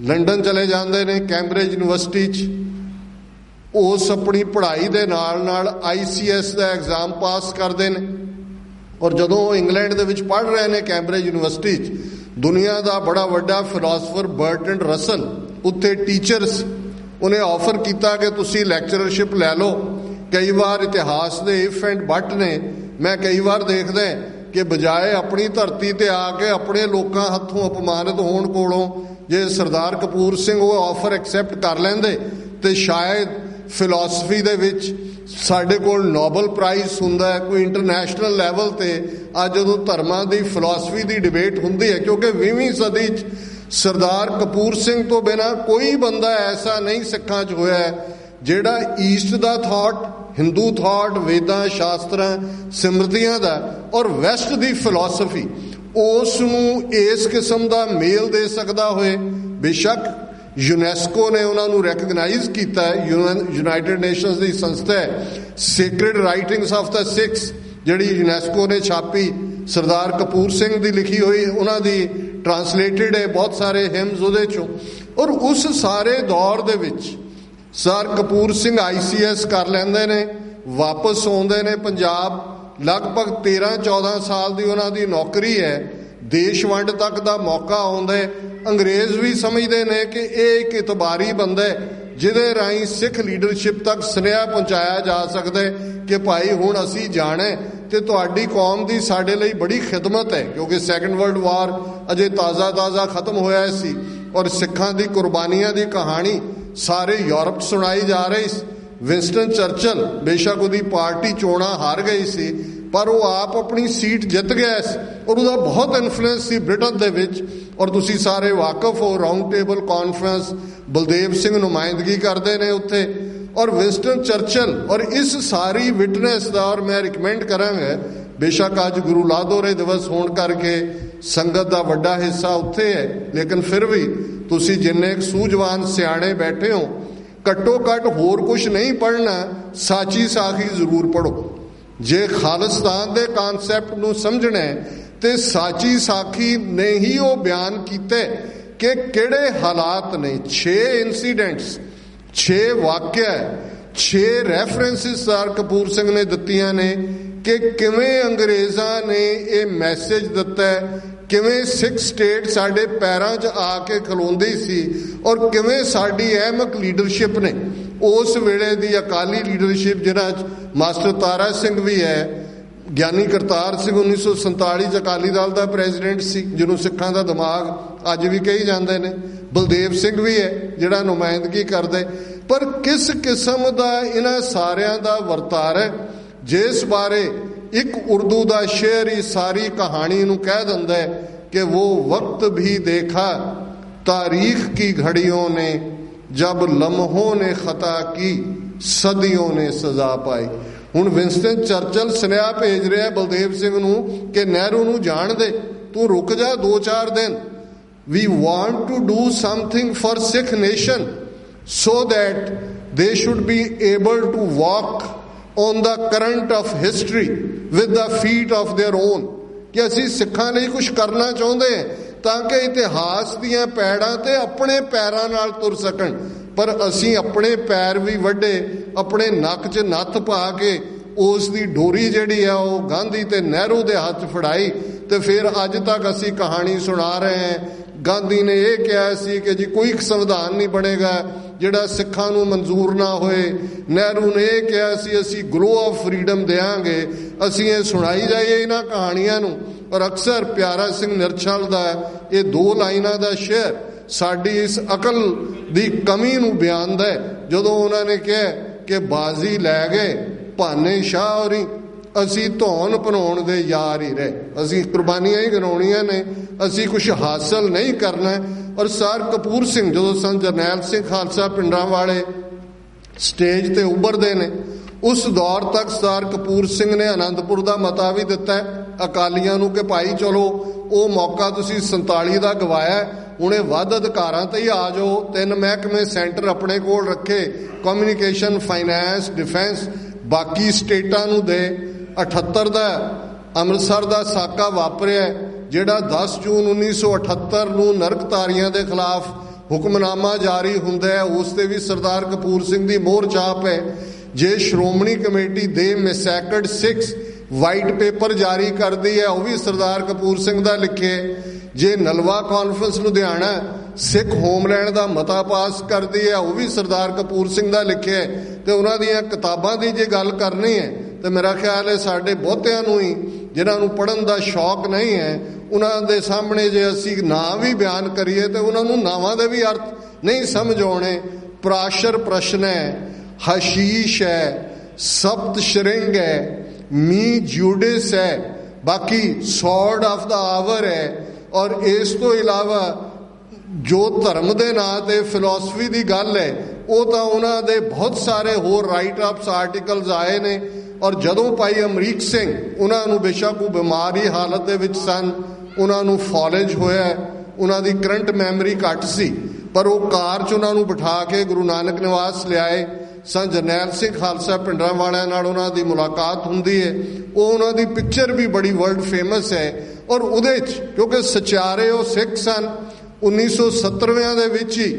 ਲੰਡਨ ਚਲੇ ਜਾਂਦੇ ਨੇ, ਕੈਂਬਰਿਜ ਯੂਨੀਵਰਸਿਟੀ 'ਚ ਉਸ ਆਪਣੀ ਪੜ੍ਹਾਈ ਦੇ ਨਾਲ ਨਾਲ ICS ਦਾ ਐਗਜ਼ਾਮ ਪਾਸ ਕਰਦੇ ਨੇ। ਔਰ ਜਦੋਂ ਉਹ ਇੰਗਲੈਂਡ ਦੇ ਵਿੱਚ ਪੜ੍ਹ ਰਹੇ ਨੇ ਕੈਂਬਰਿਜ ਯੂਨੀਵਰਸਿਟੀ 'ਚ, ਦੁਨੀਆ ਦਾ ਬੜਾ ਵੱਡਾ ਫਿਲਾਸਫਰ ਬਰਟਰੈਂਡ ਰਸਲ ਉੱਥੇ ਟੀਚਰ ਸੀ। ਉਹਨੇ ਆਫਰ ਕੀਤਾ ਕਿ ਤੁਸੀਂ ਲੈਕਚਰਰਸ਼ਿਪ ਲੈ ਲਓ। ਕਈ ਵਾਰ ਇਤਿਹਾਸ ਦੇ ਇਫ ਐਂਡ ਬਟ ਨੇ। ਮੈਂ ਕਈ ਵਾਰ ਦੇਖਦਾ ਕਿ ਬਜਾਏ ਆਪਣੀ ਧਰਤੀ ਤੇ ਆ ਕੇ ਆਪਣੇ ਲੋਕਾਂ ਹੱਥੋਂ ਅਪਮਾਨਿਤ ਹੋਣ ਕੋਲੋਂ ਜੇ ਸਰਦਾਰ ਕਪੂਰ ਸਿੰਘ ਉਹ ਆਫਰ ਐਕਸੈਪਟ ਕਰ ਲੈਂਦੇ ਤੇ ਸ਼ਾਇਦ ਫਿਲਾਸਫੀ ਦੇ ਵਿੱਚ ਸਾਡੇ ਕੋਲ ਨੋਬਲ ਪ੍ਰਾਈਜ਼ ਹੁੰਦਾ, ਕੋਈ ਇੰਟਰਨੈਸ਼ਨਲ ਲੈਵਲ ਤੇ ਅੱਜ ਜਦੋਂ ਧਰਮਾਂ ਦੀ ਫਿਲਾਸਫੀ ਦੀ ਡਿਬੇਟ ਹੁੰਦੀ ਹੈ, ਕਿਉਂਕਿ 20ਵੀਂ ਸਦੀ 'ਚ ਸਰਦਾਰ ਕਪੂਰ ਸਿੰਘ ਤੋਂ ਬਿਨਾਂ ਕੋਈ ਬੰਦਾ ਐਸਾ ਨਹੀਂ ਸਿੱਖਾਂ 'ਚ ਹੋਇਆ ਜਿਹੜਾ ਈਸਟ ਦਾ ਥਾਟ, ਹਿੰਦੂ ਥਾਟ, ਵੇਦਾਂ, ਸ਼ਾਸਤਰਾਂ, ਸਿਮਰਤੀਆਂ ਦਾ ਔਰ ਵੈਸਟ ਦੀ ਫਿਲਾਸਫੀ ਉਸ ਨੂੰ ਇਸ ਕਿਸਮ ਦਾ ਮੇਲ ਦੇ ਸਕਦਾ ਹੋਏ। ਬੇਸ਼ੱਕ ਯੂਨੈਸਕੋ ਨੇ ਉਹਨਾਂ ਨੂੰ ਰੈਕਗਨਾਈਜ਼ ਕੀਤਾ ਹੈ, ਯੂਨਾਈਟਿਡ ਨੇਸ਼ਨਸ ਦੀ ਸੰਸਥਾ ਹੈ, ਸੇਕਰੇਡ ਰਾਈਟਿੰਗਸ ਆਫ ਦਾ ਸਿੱਖਸ ਜਿਹੜੀ ਯੂਨੈਸਕੋ ਨੇ ਛਾਪੀ, ਸਰਦਾਰ ਕਪੂਰ ਸਿੰਘ ਦੀ ਲਿਖੀ ਹੋਈ, ਉਹਨਾਂ ਦੀ ਟਰਾਂਸਲੇਟਿਡ ਹੈ ਬਹੁਤ ਸਾਰੇ ਹਿਮਸ ਉਹਦੇ 'ਚੋਂ। ਔਰ ਉਸ ਸਾਰੇ ਦੌਰ ਦੇ ਵਿੱਚ ਸਰ ਕਪੂਰ ਸਿੰਘ ICS ਕਰ ਲੈਂਦੇ ਨੇ, ਵਾਪਸ ਆਉਂਦੇ ਨੇ ਪੰਜਾਬ। ਲਗਭਗ 13-14 ਸਾਲ ਦੀ ਉਹਨਾਂ ਦੀ ਨੌਕਰੀ ਹੈ। ਦੇਸ਼ ਵੰਡ ਤੱਕ ਦਾ ਮੌਕਾ ਆਉਂਦਾ। ਅੰਗਰੇਜ਼ ਵੀ ਸਮਝਦੇ ਨੇ ਕਿ ਇਹ ਇੱਕ ਇਤਬਾਰੀ ਬੰਦਾ ਹੈ ਜਿਹਦੇ ਰਾਹੀਂ ਸਿੱਖ ਲੀਡਰਸ਼ਿਪ ਤੱਕ ਸੁਨੇਹਾ ਪਹੁੰਚਾਇਆ ਜਾ ਸਕਦਾ ਕਿ ਭਾਈ ਹੁਣ ਅਸੀਂ ਜਾਣਾ ਤੇ ਤੁਹਾਡੀ ਕੌਮ ਦੀ ਸਾਡੇ ਲਈ ਬੜੀ ਖਿਦਮਤ ਹੈ, ਕਿਉਂਕਿ ਸੈਕੰਡ ਵਰਲਡ ਵਾਰ ਅਜੇ ਤਾਜ਼ਾ ਖਤਮ ਹੋਇਆ ਸੀ ਔਰ ਸਿੱਖਾਂ ਦੀ ਕੁਰਬਾਨੀਆਂ ਦੀ ਕਹਾਣੀ ਸਾਰੇ ਯੂਰਪ 'ਚ ਸੁਣਾਈ ਜਾ ਰਹੀ ਸੀ। ਵਿੰਸਟਨ ਚਰਚਲ ਬੇਸ਼ੱਕ ਉਹਦੀ ਪਾਰਟੀ ਚੋਣਾਂ ਹਾਰ ਗਈ ਸੀ ਪਰ ਉਹ ਆਪ ਆਪਣੀ ਸੀਟ ਜਿੱਤ ਗਿਆ ਸੀ ਔਰ ਉਹਦਾ ਬਹੁਤ ਇਨਫਲੂਐਂਸ ਸੀ ਬ੍ਰਿਟਨ ਦੇ ਵਿੱਚ। ਔਰ ਤੁਸੀਂ ਸਾਰੇ ਵਾਕਫ ਹੋ, round table conference Baldev Singh ਨੁਮਾਇੰਦਗੀ ਕਰਦੇ ਨੇ ਉੱਥੇ ਔਰ ਵਿੰਸਟਨ ਚਰਚਲ ਔਰ ਇਸ ਸਾਰੀ ਵਿਟਨੈਸ ਦਾ। ਔਰ ਮੈਂ ਰਿਕਮੈਂਡ ਕਰਾਂਗਾ, ਬੇਸ਼ੱਕ ਅੱਜ ਗੁਰੂ ਲਾਦੋਰੇ ਦਿਵਸ ਹੋਣ ਕਰਕੇ ਸੰਗਤ ਦਾ ਵੱਡਾ ਹਿੱਸਾ ਉੱਥੇ ਹੈ, ਲੇਕਿਨ ਫਿਰ ਵੀ ਤੁਸੀਂ ਜਿੰਨੇ ਸੂਝਵਾਨ ਸਿਆਣੇ ਬੈਠੇ ਹੋ ਘੱਟੋ ਘੱਟ ਹੋਰ ਕੁਝ ਨਹੀਂ ਪੜ੍ਹਨਾ, ਸਾਚੀ ਸਾਖੀ ਜ਼ਰੂਰ ਪੜ੍ਹੋ। ਜੇ ਖਾਲਿਸਤਾਨ ਦੇ ਕਨਸੈਪਟ ਨੂੰ ਸਮਝਣਾ ਤੇ ਸਾਚੀ ਸਾਖੀ ਨੇ ਹੀ ਉਹ ਬਿਆਨ ਕੀਤੇ ਕਿ ਕਿਹੜੇ ਹਾਲਾਤ ਨੇ। 6 ਇਨਸੀਡੈਂਟਸ, 6 ਵਾਕਿਆ, 6 ਰੈਫਰੈਂਸਿਸ ਸਰ ਕਪੂਰ ਸਿੰਘ ਨੇ ਦਿੱਤੀਆਂ ਨੇ ਕਿ ਕਿਵੇਂ ਅੰਗਰੇਜ਼ਾਂ ਨੇ ਇਹ ਮੈਸੇਜ ਦਿੱਤਾ, ਕਿਵੇਂ ਸਿੱਖ ਸਟੇਟ ਸਾਡੇ ਪੈਰਾਂ 'ਚ ਆ ਕੇ ਖਲੋਂਦੀ ਸੀ ਔਰ ਕਿਵੇਂ ਸਾਡੀ ਅਹਿਮਕ ਲੀਡਰਸ਼ਿਪ ਨੇ ਉਸ ਵੇਲੇ ਦੀ ਅਕਾਲੀ ਲੀਡਰਸ਼ਿਪ ਜਿਹਨਾਂ 'ਚ ਮਾਸਟਰ ਤਾਰਾ ਸਿੰਘ ਵੀ ਹੈ, ਗਿਆਨੀ ਕਰਤਾਰ ਸਿੰਘ 1947 'ਚ ਅਕਾਲੀ ਦਲ ਦਾ ਪ੍ਰੈਜ਼ੀਡੈਂਟ ਸੀ ਜਿਹਨੂੰ ਸਿੱਖਾਂ ਦਾ ਦਿਮਾਗ ਅੱਜ ਵੀ ਕਹੀ ਜਾਂਦੇ ਨੇ, ਬਲਦੇਵ ਸਿੰਘ ਵੀ ਹੈ ਜਿਹੜਾ ਨੁਮਾਇੰਦਗੀ ਕਰਦੇ। ਪਰ ਕਿਸ ਕਿਸਮ ਦਾ ਇਹਨਾਂ ਸਾਰਿਆਂ ਦਾ ਵਰਤਾਰਾ ਹੈ ਜਿਸ ਬਾਰੇ ਇੱਕ ਉਰਦੂ ਦਾ ਸ਼ੇਰ ਹੀ ਸਾਰੀ ਕਹਾਣੀ ਨੂੰ ਕਹਿ ਦਿੰਦਾ ਹੈ ਕਿ ਉਹ ਵਕਤ ਵੀ ਦੇਖਾ ਤਾਰੀਖ ਕੀ ਘੜੀਆਂ ਨੇ ਜਬ ਲਮਹੋਂ ਨੇ ਖਤਾ ਕੀ ਸਦੀਆਂ ਨੇ ਸਜ਼ਾ ਪਾਈ। ਹੁਣ ਵਿੰਸਟਨ ਚਰਚਲ ਸੁਨੇਹਾ ਭੇਜ ਰਿਹਾ ਬਲਦੇਵ ਸਿੰਘ ਨੂੰ ਕਿ ਨਹਿਰੂ ਨੂੰ ਜਾਣ ਦੇ, ਤੂੰ ਰੁਕ ਜਾ 2-4 ਦਿਨ। We want to do something for Sikh nation so that they should be able to walk on the current of history with the feet of their own। ਕਿ ਅਸੀਂ ਸਿੱਖਾਂ ਲਈ ਕੁਝ ਕਰਨਾ ਚਾਹੁੰਦੇ ਹਾਂ ਤਾਂ ਕਿ ਇਤਿਹਾਸ ਦੀਆਂ ਪੈੜਾਂ ਤੇ ਆਪਣੇ ਪੈਰਾਂ ਨਾਲ ਤੁਰ ਸਕਣ। ਪਰ ਅਸੀਂ ਆਪਣੇ ਪੈਰ ਵੀ ਵੱਢੇ, ਆਪਣੇ ਨੱਕ 'ਚ ਨੱਥ ਪਾ ਕੇ ਉਸ ਦੀ ਡੋਰੀ ਜਿਹੜੀ ਆ ਉਹ ਗਾਂਧੀ ਤੇ ਨਹਿਰੂ ਦੇ ਹੱਥ ਫੜਾਈ ਤੇ ਫਿਰ ਅੱਜ ਤੱਕ ਅਸੀਂ ਕਹਾਣੀ ਸੁਣਾ ਰਹੇ ਹਾਂ। ਗਾਂਧੀ ਨੇ ਇਹ ਕਿਹਾ ਸੀ ਕਿ ਜੀ ਕੋਈ ਸੰਵਿਧਾਨ ਨਹੀਂ ਬਣੇਗਾ ਜਿਹੜਾ ਸਿੱਖਾਂ ਨੂੰ ਮਨਜ਼ੂਰ ਨਾ ਹੋਏ। ਨਹਿਰੂ ਨੇ ਇਹ ਕਿਹਾ ਸੀ ਅਸੀਂ ਗਲੋ ਆਫ ਫਰੀडम ਦੇਵਾਂਗੇ। ਅਸੀਂ ਇਹ ਸੁਣਾਈ ਜਾਈਏ ਇਹਨਾਂ ਕਹਾਣੀਆਂ ਨੂੰ। ਔਰ ਅਕਸਰ ਪਿਆਰਾ ਸਿੰਘ ਨਿਰਛਲ ਦਾ ਇਹ 2 ਲਾਈਨਾਂ ਦਾ ਸ਼ੇਰ ਸਾਡੀ ਇਸ ਅਕਲ ਦੀ ਕਮੀ ਨੂੰ ਬਿਆਨਦਾ ਹੈ ਜਦੋਂ ਉਹਨਾਂ ਨੇ ਕਿਹਾ ਕਿ ਬਾਜ਼ੀ ਲੈ ਗਏ ਭਾਨੇ ਸ਼ਾਹ ਹੋਰੀ, ਅਸੀਂ ਧੌਣ ਭਨਾਉਣ ਦੇ ਯਾਰ ਹੀ ਰਹੇ, ਅਸੀਂ ਕੁਰਬਾਨੀਆਂ ਹੀ ਗਿਣਾਉਣੀਆਂ ਨੇ, ਅਸੀਂ ਕੁਝ ਹਾਸਲ ਨਹੀਂ ਕਰਨਾ। ਔਰ ਸਰ ਕਪੂਰ ਸਿੰਘ ਜਦੋਂ ਸਨ ਜਰਨੈਲ ਸਿੰਘ ਖਾਲਸਾ ਪਿੰਡਾਂ ਵਾਲੇ ਸਟੇਜ ਤੇ ਉੱਭਰਦੇ ਨੇ ਉਸ ਦੌਰ ਤੱਕ ਸਰ ਕਪੂਰ ਸਿੰਘ ਨੇ ਆਨੰਦਪੁਰ ਦਾ ਮਤਾ ਵੀ ਦਿੱਤਾ ਅਕਾਲੀਆਂ ਨੂੰ ਕਿ ਭਾਈ ਚਲੋ ਉਹ ਮੌਕਾ ਤੁਸੀਂ 47 ਦਾ ਗਵਾਇਆ, ਹੁਣ ਇਹ ਵੱਧ ਅਧਿਕਾਰਾਂ ਤੇ ਹੀ ਆ ਜਾਓ। 3 ਮਹਿਕਮੇ ਸੈਂਟਰ ਆਪਣੇ ਕੋਲ ਰੱਖੇ, ਕਮਿਊਨੀਕੇਸ਼ਨ, ਫਾਈਨੈਂਸ, ਡਿਫੈਂਸ ਬਾਕੀ ਸਟੇਟਾਂ ਨੂੰ ਦੇ। 78 ਦਾ ਅੰਮ੍ਰਿਤਸਰ ਦਾ ਸਾਕਾ ਵਾਪਰਿਆ ਜਿਹੜਾ 10 ਜੂਨ 1978 ਨੂੰ ਨਰਕਤਾਰੀਆਂ ਦੇ ਖਿਲਾਫ ਹੁਕਮਨਾਮਾ ਜਾਰੀ ਹੁੰਦਾ ਹੈ, ਉਸ ਤੇ ਵੀ ਸਰਦਾਰ ਕਪੂਰ ਸਿੰਘ ਦੀ ਮੋਹਰ ਛਾਪ ਹੈ। ਜੇ ਸ਼੍ਰੋਮਣੀ ਕਮੇਟੀ ਦੇ ਮੈਸੈਕਰਡ 6 ਵਾਈਟ ਪੇਪਰ ਜਾਰੀ ਕਰਦੀ ਹੈ ਉਹ ਵੀ ਸਰਦਾਰ ਕਪੂਰ ਸਿੰਘ ਦਾ ਲਿਖੇ। ਜੇ ਨਲਵਾ ਕਾਨਫਰੰਸ ਲੁਧਿਆਣਾ ਸਿੱਖ ਹੋਮਲੈਂਡ ਦਾ ਮਤਾ ਪਾਸ ਕਰਦੀ ਹੈ, ਉਹ ਵੀ ਸਰਦਾਰ ਕਪੂਰ ਸਿੰਘ ਦਾ ਲਿਖਿਆ ਹੈ। ਤੇ ਉਹਨਾਂ ਦੀਆਂ ਕਿਤਾਬਾਂ ਦੀ ਜੇ ਗੱਲ ਕਰਨੀ ਹੈ ਤੇ ਮੇਰਾ ਖਿਆਲ ਹੈ ਸਾਡੇ ਬਹੁਤਿਆਂ ਨੂੰ ਹੀ ਜਿਨ੍ਹਾਂ ਨੂੰ ਪੜ੍ਹਨ ਦਾ ਸ਼ੌਕ ਨਹੀਂ ਹੈ, ਉਹਨਾਂ ਦੇ ਸਾਹਮਣੇ ਜੇ ਅਸੀਂ ਨਾਂ ਵੀ ਬਿਆਨ ਕਰੀਏ ਤੇ ਉਹਨਾਂ ਨੂੰ ਨਾਵਾਂ ਦੇ ਵੀ ਅਰਥ ਨਹੀਂ ਸਮਝ ਆਉਣੇ। ਪ੍ਰਾਸ਼ਰ ਪ੍ਰਸ਼ਨ ਹੈ, ਹਸ਼ੀਸ਼ ਹੈ, ਸਪਤ ਸ਼੍ਰਿੰਗ ਹੈ, ਮੀ ਜੂਡਿਸ ਹੈ, ਬਾਕੀ ਸੌਰਡ ਆਫ ਦਾ ਆਵਰ ਹੈ। ਔਰ ਇਸ ਤੋਂ ਇਲਾਵਾ ਜੋ ਧਰਮ ਦੇ ਨਾਂ 'ਤੇ ਫਿਲਾਸਫੀ ਦੀ ਗੱਲ ਹੈ, ਉਹ ਤਾਂ ਉਹਨਾਂ ਦੇ ਬਹੁਤ ਸਾਰੇ ਹੋਰ ਰਾਈਟ ਅਪਸ ਆਰਟੀਕਲਸ ਆਏ ਨੇ। ਔਰ ਜਦੋਂ ਭਾਈ ਅਮਰੀਕ ਸਿੰਘ, ਉਹਨਾਂ ਨੂੰ ਬੇਸ਼ੱਕ ਉਹ ਬਿਮਾਰੀ ਹਾਲਤ ਦੇ ਵਿੱਚ ਸਨ, ਉਹਨਾਂ ਨੂੰ ਫਾਲਜ ਹੋਇਆ, ਉਹਨਾਂ ਦੀ ਕਰੰਟ ਮੈਮਰੀ ਘੱਟ ਸੀ, ਪਰ ਉਹ ਕਾਰ 'ਚ ਉਹਨਾਂ ਨੂੰ ਬਿਠਾ ਕੇ ਗੁਰੂ ਨਾਨਕ ਨਿਵਾਸ ਲਿਆਏ। ਸੰਤ ਜਰਨੈਲ ਸਿੰਘ ਖਾਲਸਾ ਭਿੰਡਰਾਂ ਵਾਲਿਆਂ ਨਾਲ ਉਹਨਾਂ ਦੀ ਮੁਲਾਕਾਤ ਹੁੰਦੀ ਹੈ। ਉਹ ਉਹਨਾਂ ਦੀ ਪਿਕਚਰ ਵੀ ਬੜੀ ਵਰਲਡ ਫੇਮਸ ਹੈ। ਔਰ ਉਹਦੇ 'ਚ ਕਿਉਂਕਿ ਸਚਿਆਰੇ ਉਹ ਸਿੱਖ ਸਨ, 1970 ਦੇ ਵਿੱਚ ਹੀ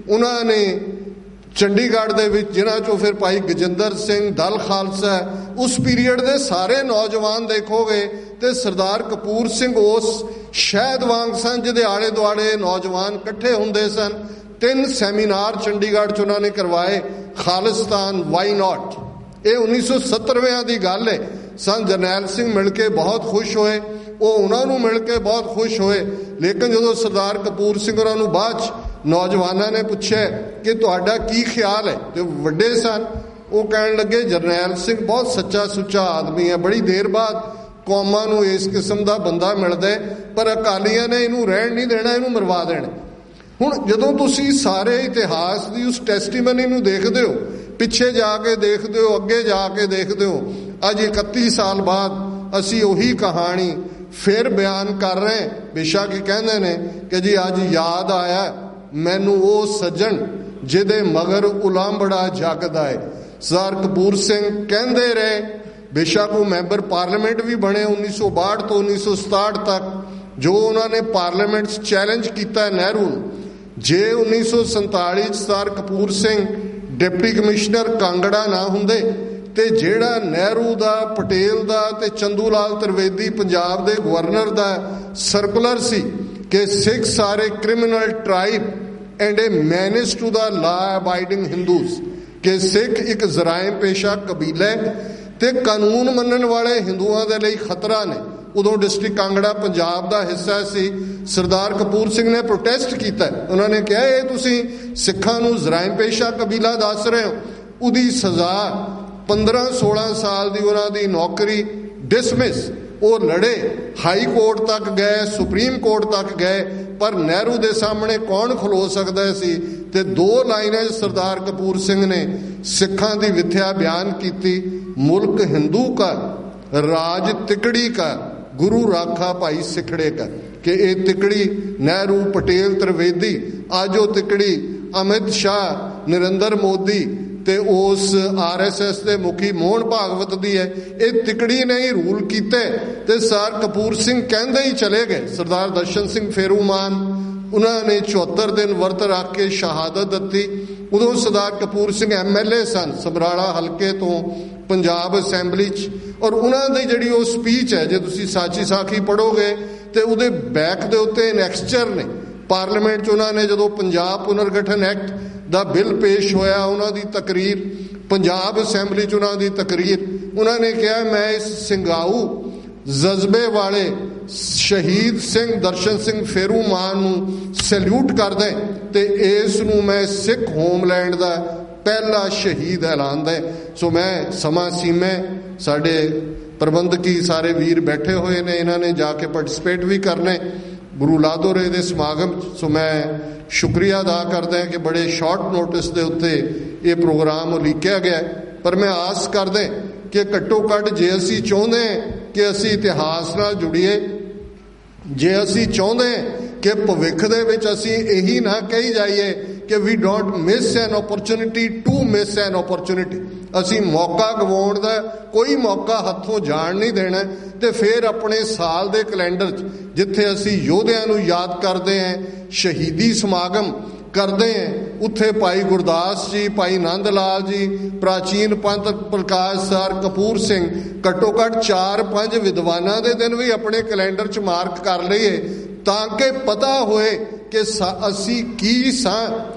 ਉਹਨਾਂ ਨੇ ਚੰਡੀਗੜ੍ਹ ਦੇ ਵਿੱਚ, ਜਿਨ੍ਹਾਂ 'ਚੋਂ ਫਿਰ ਭਾਈ ਗਜਿੰਦਰ ਸਿੰਘ ਦਲ ਖਾਲਸਾ, ਉਸ ਪੀਰੀਅਡ ਦੇ ਸਾਰੇ ਨੌਜਵਾਨ ਦੇਖੋਗੇ ਤੇ ਸਰਦਾਰ ਕਪੂਰ ਸਿੰਘ ਉਸ ਸ਼ਹਿਦ ਵਾਂਗ ਸਨ ਜਿਹਦੇ ਆਲੇ ਦੁਆਲੇ ਨੌਜਵਾਨ ਇਕੱਠੇ ਹੁੰਦੇ ਸਨ। 3 ਸੈਮੀਨਾਰ ਚੰਡੀਗੜ੍ਹ 'ਚ ਉਹਨਾਂ ਨੇ ਕਰਵਾਏ, ਖਾਲਿਸਤਾਨ ਵਾਈ ਨਾਟ। ਇਹ 1970 ਦੀ ਗੱਲ ਹੈ। ਸੰਤ ਜਰਨੈਲ ਸਿੰਘ ਮਿਲ ਕੇ ਬਹੁਤ ਖੁਸ਼ ਹੋਏ, ਉਹ ਉਹਨਾਂ ਨੂੰ ਮਿਲ ਕੇ ਬਹੁਤ ਖੁਸ਼ ਹੋਏ। ਲੇਕਿਨ ਜਦੋਂ ਸਰਦਾਰ ਕਪੂਰ ਸਿੰਘ ਉਹਨਾਂ ਨੂੰ ਬਾਅਦ 'ਚ ਨੌਜਵਾਨਾਂ ਨੇ ਪੁੱਛਿਆ ਕਿ ਤੁਹਾਡਾ ਕੀ ਖਿਆਲ ਹੈ, ਤੇ ਵੱਡੇ ਸਨ, ਉਹ ਕਹਿਣ ਲੱਗੇ ਜਰਨੈਲ ਸਿੰਘ ਬਹੁਤ ਸੱਚਾ ਸੁੱਚਾ ਆਦਮੀ ਹੈ, ਬੜੀ ਦੇਰ ਬਾਅਦ ਕੌਮਾਂ ਨੂੰ ਇਸ ਕਿਸਮ ਦਾ ਬੰਦਾ ਮਿਲਦਾ, ਪਰ ਅਕਾਲੀਆਂ ਨੇ ਇਹਨੂੰ ਰਹਿਣ ਨਹੀਂ ਦੇਣਾ, ਇਹਨੂੰ ਮਰਵਾ ਦੇਣਾ। ਹੁਣ ਜਦੋਂ ਤੁਸੀਂ ਸਾਰੇ ਇਤਿਹਾਸ ਦੀ ਉਸ ਟੈਸਟੀਮਨੀ ਨੂੰ ਦੇਖਦੇ ਹੋ, ਪਿੱਛੇ ਜਾ ਕੇ ਦੇਖਦੇ ਹੋ, ਅੱਗੇ ਜਾ ਕੇ ਦੇਖਦੇ ਹੋ, ਅੱਜ 31 ਸਾਲ ਬਾਅਦ ਅਸੀਂ ਉਹੀ ਕਹਾਣੀ ਫਿਰ ਬਿਆਨ ਕਰ ਰਹੇ। ਬੇਸ਼ੱਕ ਕਹਿੰਦੇ ਨੇ ਕਿ ਜੀ ਅੱਜ ਯਾਦ ਆਇਆ ਮੈਨੂੰ ਉਹ ਸੱਜਣ ਜਿਹਦੇ ਮਗਰ ਉਲਾਂਬੜਾ ਜਗਦਾ ਹੈ। ਸਰਦਾਰ ਕਪੂਰ ਸਿੰਘ ਕਹਿੰਦੇ ਰਹੇ, ਬੇਸ਼ੱਕ ਉਹ ਮੈਂਬਰ ਪਾਰਲੀਮੈਂਟ ਵੀ ਬਣੇ 1962 ਤੋਂ 1967 ਤੱਕ, ਜੋ ਉਹਨਾਂ ਨੇ ਪਾਰਲੀਮੈਂਟ 'ਚ ਚੈਲੰਜ ਕੀਤਾ ਨਹਿਰੂ ਨੂੰ। ਜੇ 1947 'ਚ ਸਰਦਾਰ ਕਪੂਰ ਸਿੰਘ ਡਿਪਟੀ ਕਮਿਸ਼ਨਰ ਕਾਂਗੜਾ ਨਾ ਹੁੰਦੇ ਤੇ ਜਿਹੜਾ ਨਹਿਰੂ ਦਾ, ਪਟੇਲ ਦਾ ਤੇ ਚੰਦੂ ਲਾਲ ਤ੍ਰਿਵੇਦੀ ਪੰਜਾਬ ਦੇ ਗਵਰਨਰ ਦਾ ਸਰਕੂਲਰ ਸੀ ਕਿ ਸਿੱਖ ਸਾਰੇ criminal tribe and a manage to the law abiding Hindus, ਕਿ ਸਿੱਖ ਇੱਕ ਜ਼ਰਾਇਮ ਪੇਸ਼ਾ ਕਬੀਲਾ ਤੇ ਕਾਨੂੰਨ ਮੰਨਣ ਵਾਲੇ ਹਿੰਦੂਆਂ ਦੇ ਲਈ ਖਤਰਾ ਨੇ। ਉਦੋਂ ਡਿਸਟ੍ਰਿਕਟ ਕਾਂਗੜਾ ਪੰਜਾਬ ਦਾ ਹਿੱਸਾ ਸੀ। ਸਰਦਾਰ ਕਪੂਰ ਸਿੰਘ ਨੇ ਪ੍ਰੋਟੈਸਟ ਕੀਤਾ, ਉਹਨਾਂ ਨੇ ਕਿਹਾ ਇਹ ਤੁਸੀਂ ਸਿੱਖਾਂ ਨੂੰ ਜ਼ਰਾਇਮ ਪੇਸ਼ਾ ਕਬੀਲਾ ਦੱਸ ਰਹੇ ਹੋ। ਉਹਦੀ ਸਜ਼ਾ 15-16 ਸਾਲ ਦੀ ਉਹਨਾਂ ਦੀ ਨੌਕਰੀ ਡਿਸਮਿਸ। ਉਹ ਲੜੇ, ਹਾਈ ਕੋਰਟ ਤੱਕ ਗਏ, ਸੁਪਰੀਮ ਕੋਰਟ ਤੱਕ ਗਏ, ਪਰ ਨਹਿਰੂ ਦੇ ਸਾਹਮਣੇ ਕੌਣ ਖਲੋ ਸਕਦਾ ਸੀ। ਤੇ 2 ਲਾਈਨਾਂ 'ਚ ਸਰਦਾਰ ਕਪੂਰ ਸਿੰਘ ਨੇ ਸਿੱਖਾਂ ਦੀ ਵਿਥਿਆ ਬਿਆਨ ਕੀਤੀ, ਮੁਲਕ ਹਿੰਦੂ ਕਾ ਰਾਜ ਤਿਕੜੀ ਕਾ, ਗੁਰੂ ਰਾਖਾ ਭਾਈ ਸਿਖੜੇ ਕਾ, ਕਿ ਇਹ ਤਿਕੜੀ ਨਹਿਰੂ, ਪਟੇਲ, ਤ੍ਰਿਵੇਦੀ, ਅੱਜ ਉਹ ਤਿਕੜੀ ਅਮਿਤ ਸ਼ਾਹ, ਨਰਿੰਦਰ ਮੋਦੀ ਤੇ ਉਸ RSS ਦੇ ਮੁਖੀ ਮੋਹਨ ਭਾਗਵਤ ਦੀ ਹੈ। ਇਹ ਤਿਕੜੀ ਨੇ ਹੀ ਰੂਲ ਕੀਤੇ ਤੇ ਸਰਦਾਰ ਕਪੂਰ ਸਿੰਘ ਕਹਿੰਦੇ ਹੀ ਚਲੇ ਗਏ। ਸਰਦਾਰ ਦਰਸ਼ਨ ਸਿੰਘ ਫੇਰੂਮਾਨ, ਉਹਨਾਂ ਨੇ 74 ਦਿਨ ਵਰਤ ਰੱਖ ਕੇ ਸ਼ਹਾਦਤ ਦਿੱਤੀ। ਉਦੋਂ ਸਰਦਾਰ ਕਪੂਰ ਸਿੰਘ MLA ਸਨ ਸਮਰਾਲਾ ਹਲਕੇ ਤੋਂ ਪੰਜਾਬ ਅਸੈਂਬਲੀ 'ਚ, ਔਰ ਉਹਨਾਂ ਦੀ ਜਿਹੜੀ ਉਹ ਸਪੀਚ ਹੈ, ਜੇ ਤੁਸੀਂ ਸਾਚੀ ਸਾਖੀ ਪੜ੍ਹੋਗੇ ਤੇ ਉਹਦੇ ਬੈਕ ਦੇ ਉੱਤੇ ਐਨੈਕਸਚਰ ਨੇ। ਪਾਰਲੀਮੈਂਟ 'ਚ ਉਹਨਾਂ ਨੇ ਜਦੋਂ ਪੰਜਾਬ ਪੁਨਰਗਠਨ ਐਕਟ ਦਾ ਬਿੱਲ ਪੇਸ਼ ਹੋਇਆ, ਉਹਨਾਂ ਦੀ ਤਕਰੀਰ, ਪੰਜਾਬ ਅਸੈਂਬਲੀ 'ਚ ਉਹਨਾਂ ਦੀ ਤਕਰੀਰ, ਉਹਨਾਂ ਨੇ ਕਿਹਾ ਮੈਂ ਇਸ ਸਿੰਗਾਊ ਜਜ਼ਬੇ ਵਾਲੇ ਸ਼ਹੀਦ ਸਿੰਘ ਦਰਸ਼ਨ ਸਿੰਘ ਫੇਰੂਮਾਨ ਨੂੰ ਸੈਲੂਟ ਕਰਦਾ ਤੇ ਇਸ ਨੂੰ ਮੈਂ ਸਿੱਖ ਹੋਮਲੈਂਡ ਦਾ ਪਹਿਲਾ ਸ਼ਹੀਦ ਐਲਾਨਦਾ। ਸੋ ਮੈਂ ਸਮਾਂ ਸੀਮੇ, ਸਾਡੇ ਪ੍ਰਬੰਧਕੀ ਸਾਰੇ ਵੀਰ ਬੈਠੇ ਹੋਏ ਨੇ, ਇਹਨਾਂ ਨੇ ਜਾ ਕੇ ਪਾਰਟਿਸਿਪੇਟ ਵੀ ਕਰਨਾ ਗੁਰੂ ਲਾਦੋਰੇ ਦੇ ਸਮਾਗਮ। ਸੋ ਮੈਂ ਸ਼ੁਕਰੀਆ ਅਦਾ ਕਰਦਾ ਕਿ ਬੜੇ ਸ਼ਾਰਟ ਨੋਟਿਸ ਦੇ ਉੱਤੇ ਇਹ ਪ੍ਰੋਗਰਾਮ ਉਲੀਕਿਆ ਗਿਆ, ਪਰ ਮੈਂ ਆਸ ਕਰਦਾ ਕਿ ਘੱਟੋ ਘੱਟ ਜੇ ਅਸੀਂ ਚਾਹੁੰਦੇ ਕਿ ਅਸੀਂ ਇਤਿਹਾਸ ਨਾਲ ਜੁੜੀਏ, ਜੇ ਅਸੀਂ ਚਾਹੁੰਦੇ ਕਿ ਭਵਿੱਖ ਦੇ ਵਿੱਚ ਅਸੀਂ ਇਹੀ ਨਾ ਕਹੀ ਜਾਈਏ ਕਿ we don't miss an opportunity to miss an opportunity, ਅਸੀਂ ਮੌਕਾ ਗਵਾਉਣ ਦਾ ਕੋਈ ਮੌਕਾ ਹੱਥੋਂ ਜਾਣ ਨਹੀਂ ਦੇਣਾ। ਤੇ ਫਿਰ ਆਪਣੇ ਸਾਲ ਦੇ ਕੈਲੰਡਰ 'ਚ ਜਿੱਥੇ ਅਸੀਂ ਯੋਧਿਆਂ ਨੂੰ ਯਾਦ ਕਰਦੇ ਹਾਂ, ਸ਼ਹੀਦੀ ਸਮਾਗਮ ਕਰਦੇ ਹਾਂ, ਉੱਥੇ ਭਾਈ ਗੁਰਦਾਸ ਜੀ, ਭਾਈ ਨੰਦ ਲਾਲ ਜੀ, ਪ੍ਰਾਚੀਨ ਪੰਥ ਪ੍ਰਕਾਸ਼ ਸਰ ਕਪੂਰ ਸਿੰਘ, ਘੱਟੋ ਘੱਟ 4-5 ਵਿਦਵਾਨਾਂ ਦੇ ਦਿਨ ਵੀ ਆਪਣੇ ਕੈਲੰਡਰ 'ਚ ਮਾਰਕ ਕਰ ਲਈਏ ਤਾਂ ਕਿ ਪਤਾ ਹੋਏ ਕਿ ਅਸੀਂ ਕੀ ਸਾਂ,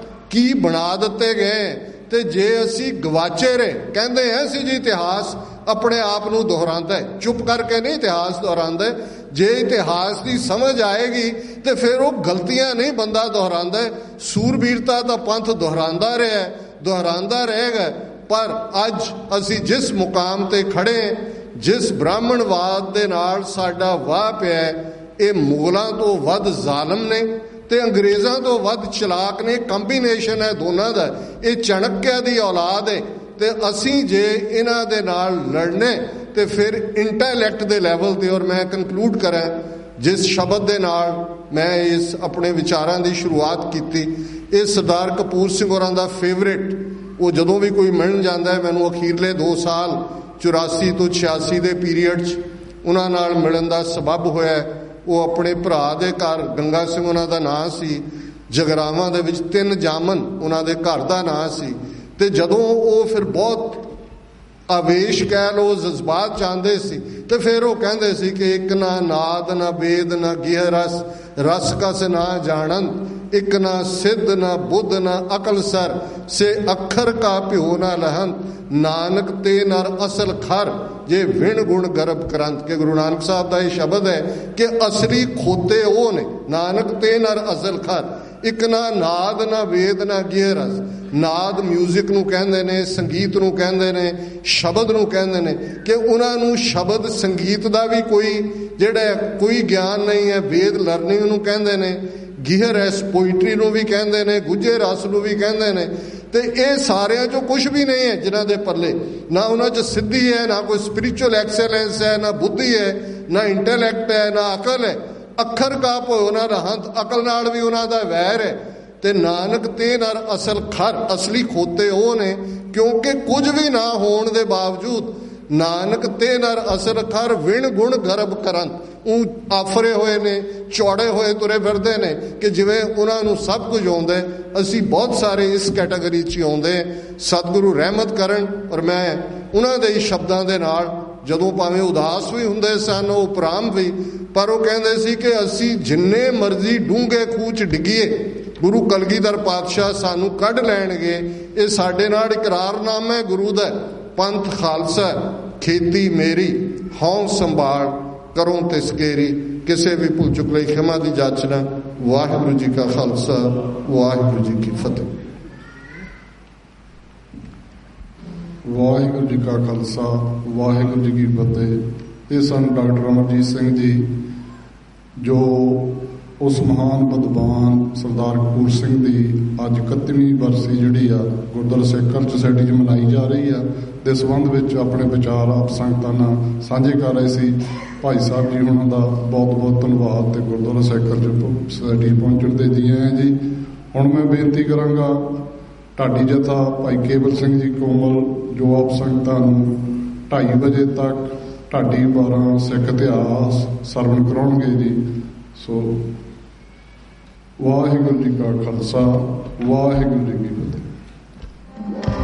ਕੀ ਬਣਾ ਦਿੱਤੇ ਗਏ। ਤੇ ਜੇ ਅਸੀਂ ਗਵਾਚੇ ਰਹੇ, ਕਹਿੰਦੇ ਐ ਸੀ ਜੀ ਇਤਿਹਾਸ ਆਪਣੇ ਆਪ ਨੂੰ ਦੁਹਰਾਉਂਦਾ ਹੈ, ਚੁੱਪ ਕਰਕੇ ਨਹੀਂ ਇਤਿਹਾਸ ਦੁਹਰਾਉਂਦਾ। ਜੇ ਇਤਿਹਾਸ ਦੀ ਸਮਝ ਆਏਗੀ ਤੇ ਫਿਰ ਉਹ ਗਲਤੀਆਂ ਨਹੀਂ ਬੰਦਾ ਦੁਹਰਾਉਂਦਾ। ਸੂਰਬੀਰਤਾ ਦਾ ਪੰਥ ਦੁਹਰਾਉਂਦਾ ਰਹੇਗਾ। ਪਰ ਅੱਜ ਅਸੀਂ ਜਿਸ ਮੁਕਾਮ ਤੇ ਖੜੇ, ਜਿਸ ਬ੍ਰਾਹਮਣਵਾਦ ਦੇ ਨਾਲ ਸਾਡਾ ਵਾਹ ਪਿਆ, ਇਹ ਮੁਗਲਾਂ ਤੋਂ ਵੱਧ ਜ਼ਾਲਮ ਨੇ ਤੇ ਅੰਗਰੇਜ਼ਾਂ ਤੋਂ ਵੱਧ ਚਲਾਕ ਨੇ। ਕੰਬੀਨੇਸ਼ਨ ਹੈ ਦੋਨਾਂ ਦਾ। ਇਹ ਚਾਣਕਿਆ ਦੀ ਔਲਾਦ ਹੈ। ਤੇ ਅਸੀਂ ਜੇ ਇਹਨਾਂ ਦੇ ਨਾਲ ਲੜਨੇ ਤੇ ਫਿਰ ਇੰਟੈਲੈਕਟ ਦੇ ਲੈਵਲ ਤੇ, ਔਰ ਮੈਂ ਕਨਕਲੂਡ ਕਰਾਂ ਜਿਸ ਸ਼ਬਦ ਦੇ ਨਾਲ ਮੈਂ ਇਸ ਆਪਣੇ ਵਿਚਾਰਾਂ ਦੀ ਸ਼ੁਰੂਆਤ ਕੀਤੀ, ਇਹ ਸਰਦਾਰ ਕਪੂਰ ਸਿੰਘ ਹੋਰਾਂ ਦਾ ਫੇਵਰੇਟ। ਉਹ ਜਦੋਂ ਵੀ ਕੋਈ ਮਿਲਣ ਜਾਂਦਾ ਹੈ, ਮੈਨੂੰ ਅਖੀਰਲੇ 2 ਸਾਲ 84 ਤੋਂ 86 ਦੇ ਪੀਰੀਅਡ 'ਚ ਉਹਨਾਂ ਨਾਲ ਮਿਲਣ ਦਾ ਸਬੱਬ ਹੋਇਆ। ਉਹ ਆਪਣੇ ਭਰਾ ਦੇ ਘਰ, ਗੰਗਾ ਸਿੰਘ ਉਹਨਾਂ ਦਾ ਨਾਂ ਸੀ, ਜਗਰਾਵਾਂ ਦੇ ਵਿੱਚ 3 ਜਾਮਨ ਉਹਨਾਂ ਦੇ ਘਰ ਦਾ ਨਾਂ ਸੀ। ਤੇ ਜਦੋਂ ਉਹ ਫਿਰ ਬਹੁਤ ਆਵੇਸ਼ ਕਹਿ ਲੋ, ਜਜ਼ਬਾਤ ਚਾਹੁੰਦੇ ਸੀ, ਤੇ ਫਿਰ ਉਹ ਕਹਿੰਦੇ ਸੀ ਕਿ ਇੱਕ ਨਾ ਨਾਦ ਨਾ ਵੇਦ ਨਾ ਗਿਹ ਰਸ, ਰਸ ਕਸ ਨਾ ਜਾਣਨ, ਇੱਕ ਨਾ ਸਿੱਧ ਨਾ ਬੁੱਧ ਨਾ ਅਕਲ ਸਰ, ਸੇ ਅੱਖਰ ਕਾ ਭਿਓ ਨਾ ਲਹਨ, ਨਾਨਕ ਤੇ ਨਰ ਅਸਲ ਖਰ, ਜੇ ਵਿਣ ਗੁਣ ਗਰਭ ਕਰੰਤ। ਕਿ ਗੁਰੂ ਨਾਨਕ ਸਾਹਿਬ ਦਾ ਇਹ ਸ਼ਬਦ ਹੈ ਕਿ ਅਸਲੀ ਖੋਤੇ ਉਹ ਨੇ, ਨਾਨਕ ਤੇ ਨਰ ਅਸਲ ਖਰ। ਇੱਕ ਨਾ ਨਾਦ ਨਾ ਵੇਦ ਨਾ ਗਿਹ ਰਸ। ਨਾਦ ਮਿਊਜ਼ਿਕ ਨੂੰ ਕਹਿੰਦੇ ਨੇ, ਸੰਗੀਤ ਨੂੰ ਕਹਿੰਦੇ ਨੇ, ਸ਼ਬਦ ਨੂੰ ਕਹਿੰਦੇ ਨੇ, ਕਿ ਉਹਨਾਂ ਨੂੰ ਸ਼ਬਦ ਸੰਗੀਤ ਦਾ ਵੀ ਕੋਈ ਗਿਆਨ ਨਹੀਂ ਹੈ। ਵੇਦ ਲਰਨਿੰਗ ਨੂੰ ਕਹਿੰਦੇ ਨੇ, ਗਿਹ ਰਸ ਪੋਇਟਰੀ ਨੂੰ ਵੀ ਕਹਿੰਦੇ ਨੇ, ਗੁੱਝੇ ਰਸ ਨੂੰ ਵੀ ਕਹਿੰਦੇ ਨੇ। ਤੇ ਇਹ ਸਾਰਿਆਂ 'ਚੋਂ ਕੁਝ ਵੀ ਨਹੀਂ ਹੈ ਜਿਨ੍ਹਾਂ ਦੇ ਪੱਲੇ। ਨਾ ਉਹਨਾਂ 'ਚ ਸਿੱਧੀ ਹੈ, ਨਾ ਕੋਈ ਸਪਿਰਿਚੁਅਲ ਐਕਸੈਲੈਂਸ ਹੈ, ਨਾ ਬੁੱਧੀ ਹੈ, ਨਾ ਇੰਟੈਲੈਕਟ ਹੈ, ਨਾ ਅਕਲ ਹੈ। ਅੱਖਰ ਕਾ ਭੋਇ ਉਹਨਾਂ ਦਾ ਹੰਤ, ਅਕਲ ਨਾਲ ਵੀ ਉਹਨਾਂ ਦਾ ਵੈਰ ਹੈ। ਤੇ ਨਾਨਕ ਤੇ ਨਰ ਅਸਲ ਖਰ, ਅਸਲੀ ਖੋਤੇ ਉਹ ਨੇ, ਕਿਉਂਕਿ ਕੁਝ ਵੀ ਨਾ ਹੋਣ ਦੇ ਬਾਵਜੂਦ ਨਾਨਕ ਤੇ ਨਰ ਅਸਲ ਖਰ, ਵਿਣ ਗੁਣ ਗਰਭ ਕਰਨ। ਉਹ ਆਫਰੇ ਹੋਏ ਨੇ, ਚੌੜੇ ਹੋਏ ਤੁਰੇ ਫਿਰਦੇ ਨੇ ਕਿ ਜਿਵੇਂ ਉਹਨਾਂ ਨੂੰ ਸਭ ਕੁਝ ਆਉਂਦਾ। ਅਸੀਂ ਬਹੁਤ ਸਾਰੇ ਇਸ ਕੈਟਾਗਰੀ 'ਚ ਆਉਂਦੇ। ਸਤਿਗੁਰੂ ਰਹਿਮਤ ਕਰਨ। ਔਰ ਮੈਂ ਉਹਨਾਂ ਦੇ ਸ਼ਬਦਾਂ ਦੇ ਨਾਲ, ਜਦੋਂ ਭਾਵੇਂ ਉਦਾਸ ਵੀ ਹੁੰਦੇ ਸਨ, ਉਹ ਉਪਰਾਮ ਵੀ, ਪਰ ਉਹ ਕਹਿੰਦੇ ਸੀ ਕਿ ਅਸੀਂ ਜਿੰਨੇ ਮਰਜ਼ੀ ਡੂੰਘੇ ਖੂਹ 'ਚ ਡਿੱਗੀਏ, ਗੁਰੂ ਕਲਗੀਧਰ ਪਾਤਸ਼ਾਹ ਸਾਨੂੰ ਕੱਢ ਲੈਣਗੇ। ਇਹ ਸਾਡੇ ਨਾਲ ਇਕਰਾਰਨਾਮਾ ਹੈ ਗੁਰੂ ਦਾ। ਪੰਥ ਖਾਲਸਾ ਖੇਤੀ ਮੇਰੀ, ਹਉ ਸੰਭਾਲ ਕਰੋ ਤਿਸਕੇਰੀ। ਕਿਸੇ ਵੀ ਭੁੱਲ ਚੁੱਕ ਲਈ ਖਿਮਾ ਦੀ ਜਾਚਨਾ। ਵਾਹਿਗੁਰੂ ਜੀ ਕਾ ਖਾਲਸਾ, ਵਾਹਿਗੁਰੂ ਜੀ ਕੀ ਫਤਿਹ। ਵਾਹਿਗੁਰੂ ਜੀ ਕਾ ਖਾਲਸਾ, ਵਾਹਿਗੁਰੂ ਜੀ ਕੀ ਫਤਿਹ। ਇਹ ਸਨ ਡਾਕਟਰ ਅਮਰਜੀਤ ਸਿੰਘ ਜੀ, ਜੋ ਉਸ ਮਹਾਨ ਵਿਦਵਾਨ ਸਰਦਾਰ ਕਪੂਰ ਸਿੰਘ ਦੀ ਅੱਜ 31ਵੀਂ ਬਰਸੀ ਜਿਹੜੀ ਆ ਗੁਰਦੁਆਰਾ ਸਿੱਖ ਕਲਚਰ ਸੁਸਾਇਟੀ 'ਚ ਮਨਾਈ ਜਾ ਰਹੀ ਆ, ਦੇ ਸੰਬੰਧ ਵਿੱਚ ਆਪਣੇ ਵਿਚਾਰ ਆਪ ਸੰਗਤਾਂ ਨਾਲ ਸਾਂਝੇ ਕਰ ਰਹੇ ਸੀ। ਭਾਈ ਸਾਹਿਬ ਜੀ ਉਹਨਾਂ ਦਾ ਬਹੁਤ ਬਹੁਤ ਧੰਨਵਾਦ ਤੇ ਗੁਰਦੁਆਰਾ ਸਿੱਖ ਕਲਚਰ ਸੁਸਾਇਟੀ ਪਹੁੰਚਣ ਦੇ ਜੀ ਆਇਆਂ ਜੀ। ਹੁਣ ਮੈਂ ਬੇਨਤੀ ਕਰਾਂਗਾ ਢਾਡੀ ਜਥਾ ਭਾਈ ਕੇਵਲ ਸਿੰਘ ਜੀ ਕੋਮਲ, ਜੋ ਆਪ ਸੰਗਤਾਂ ਨੂੰ 2:30 ਵਜੇ ਤੱਕ ਢਾਡੀ 12 ਸਿੱਖ ਇਤਿਹਾਸ ਸਰਵਣ ਕਰਾਉਣਗੇ ਜੀ। ਸੋ ਵਾਹਿਗੁਰੂ ਜੀ ਕਾ ਖਾਲਸਾ, ਵਾਹਿਗੁਰੂ ਜੀ ਕੀ ਫਤਿਹ।